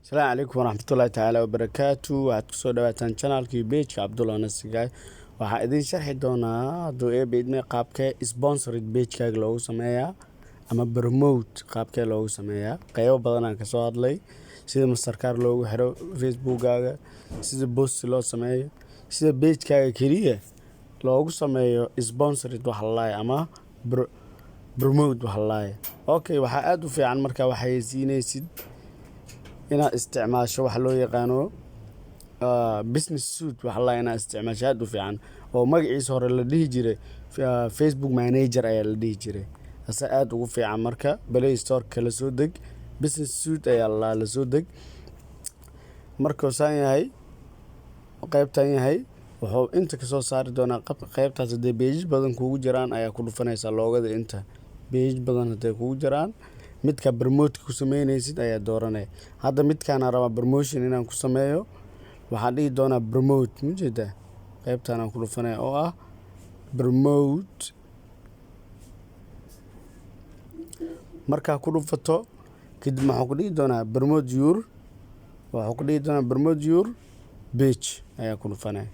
السلام عليكم ورحمة الله تعالى وبركاته. waxaad kusoo dhawaataan channelkii page Cabdulla Nasigay. waxaan idin sharxi doonaa haduu ay beedmay qaabka sponsored page-kaaga loogu sameeyaa ama promote qaabka loogu sameeyaa. qaybo badan aan ka soo hadlay sida Mastercard loogu xiro Facebook-gaaga, sida post loo sameeyo, sida page-kaaga kaliya loogu sameeyo sponsored wax la ama promote wax la. Okay, waxa aad u fiican marka waxay siinaysid inaad isticmaasho wax loo yaqaano business suite wax la inaad isticmaasho aad u fiican oo magaciisa hore la dhihi jiray Facebook manager ayaa la dhihi jiray. asa aad ugu fiican marka Play Store kala soo deg business suite ayaa la soo deg marka saan yahay qaybtan yahay wuxuu inta ka soo saari doonaa qaybtaas hadee page badan kugu jiraan ayaa ku dhufanaysa loogada inta page badan hadee kugu jiraan midka promote ku sameynaysid ayaa dooranay. hadda midkaan raba promotion inaan ku sameeyo waxaan dhigi doonaa promote mujida qaybtan aan ku dhufanay oo ah promote. marka ku dhufato kadib waxaan ku dhigi doonaa promote your waxaan ku dhigi doonaa promote your page ayaa ku dhufanay.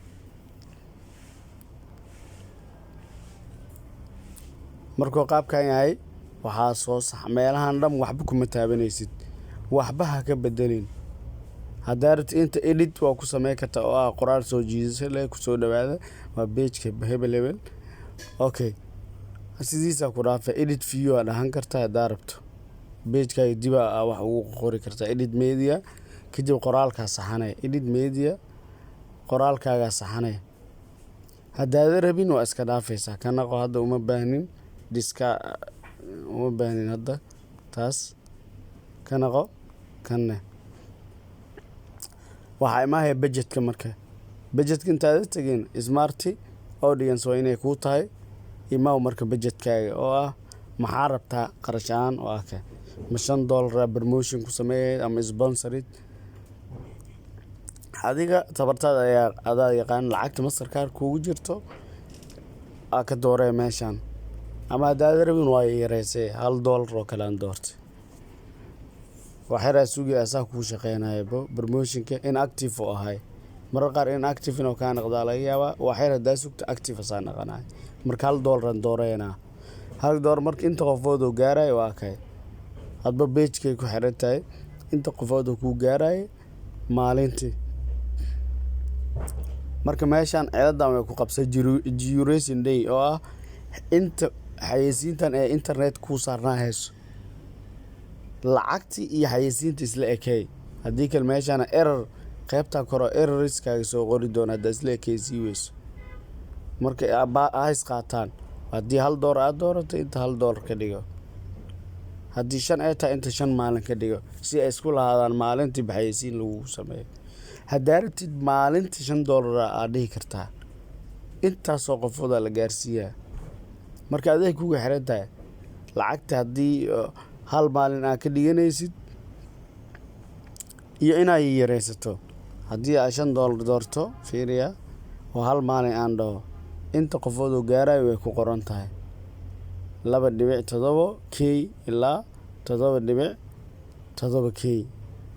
markuu qaabkan yahay waxaa soo sax meelahan dhan waxba kuma taabanaysid waxba ha ka bedelin. hadaad inta edit waa ku sameey kartaa oo ah qoraal soo jiidasho leh ku soo dhawaada waa page-ka hebel. okay sidiisa ku dhaafay edit view aad ahaan kartaa hadaad rabto page-ka dib wax ugu qori kartaa edit media kadib qoraalka saxanay edit media qoraalkaaga saxanay. hadaad rabin waa iska dhaafaysaa kana hadda uma baahnin diska uma baahnin hadda taas kanaqo kanne waxa imaahay budgetka marka budgetka intaad tagin smart audience waa inay ku tahay imaa marka budgetkaaga oo ah maxaa rabtaa qarashaan oo ah ka $5 promotion ku sameeyay ama sponsored adiga tabartada ayaa yaqaan lacagta Mastercard kugu jirto ka doorey meeshan ama hadaad rabin waa yareysay $1 oo kala doortay waxay suugi asaa ku shaqeynaayo promotion-ka inactive oo ahay mar qaar inactive inuu ka noqdo laga yaabaa waxay radaa sugta active asaa noqonay marka $1 dooreyna $1 marka inta qofood oo gaaray waa kay hadba page-ka ku xirantahay inta qofood oo ku gaaray maalintii. marka meeshan ciidadan way ku qabsay duration day oo ah inta xayeysiintan ee internet ku saarnaa hayso lacagti iyo xayeysiinta isla ekay hadii kale meeshan error qaybta koro errorskaaga soo qori doona hada isla ekaysi weyso marka ay qaataan hadii $1 aad doorato inta $1 ka dhigo hadii 5 ay tahay inta 5 maalin ka dhigo si ay isku lahaadaan maalintii xayeysiin lagu sameeyo. hadaartid maalintii $5 aad dhihi kartaa inta soo qofooda la gaarsiiyaa marka adeeg kugu xirantahay lacagta hadii hal maalin aad ka dhiganaysid iyo inay yareysato hadii aad $5 doorto fiiriya oo hal maalin aan dhaho inta qofood oo gaaray way ku qoran tahay 2.7k ilaa 7.7k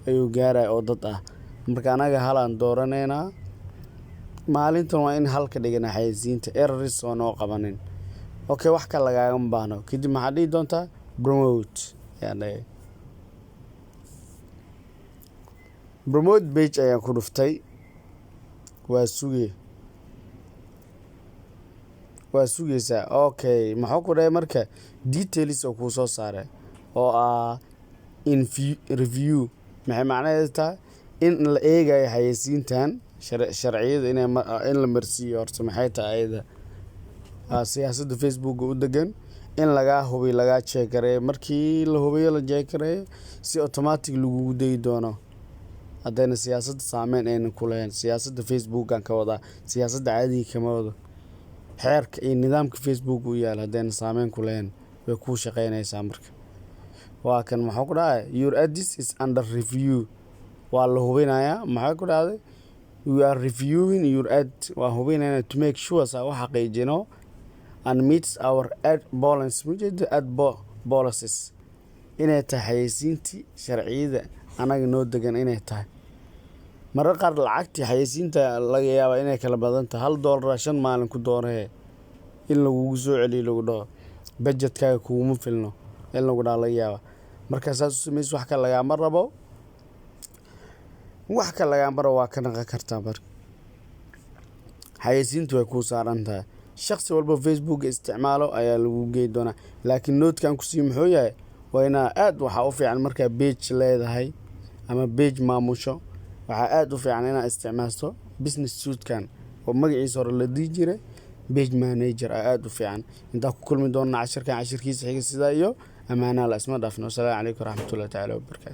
ayuu gaaray oo dad ah. marka anaga halaan dooranayna maalintan waa in hal ka dhigana xayeysiinta errors oo noo qabanin. okay wax ka lagaaga baano kadib maxaa dhigi doontaa promote yaanay promote page ayaa ku dhuftay waa sugeysa. okay maxaa ku dhahay marka details oo ku soo saaray oo ah in review maxay macnaheedu tahay in la eegayo xayeysiintan sharciyada in la marsiyo horta maxay tahay ayada siyaasadda Facebook u degan in laga hubiyo laga check gareeyo markii la hubiyo la check gareeyo si automatic lagu deey doono hadana siyaasadda saameyn ay ku leeyahay siyaasadda Facebook aan ka wada siyaasadda caadiga kama wado xeerka iyo nidaamka Facebook u yaal hadana saameyn ku leeyahay way ku shaqeynaysaa marka waa kan maxaa ku dhahay your address is under review waa la hubinayaa maxaa ku dhahday we are reviewing your ad waa hubinaynaa to make sure waxa xaqiijino and meets our ad policies policies inay tahay xayeysiintii sharciyada anaga noo degan inay tahay marar qaar lacagtii xayeysiinta laga yaabaa inay kala badan tahay $1 5 maalin ku dooree in lagugu soo celiyo lagu dhaho budgetkaaga kuguma filno in lagu dhaho laga yaabaa marka saas u samayso wax ka lagaama rabo waa ka naqan kartaa marka xayeysiintu way kuu saaran tahay shakhsi walba Facebook isticmaalo ayaa lagu geey doonaa laakiin noodkan ku sii muxuu yahay waa inaa aad waxa u fiican markaa page leedahay ama page maamusho waxa aad u fiican inaa isticmaalto business suite-kan oo magaciisa hore la dhigi jiray page manager aad u fiican inta ku kulmi doona casharkiisa xiga sida iyo amaana la isma dhaafno. Assalaamu calaykum waraxmatullaahi tacaala wabarakaatuh.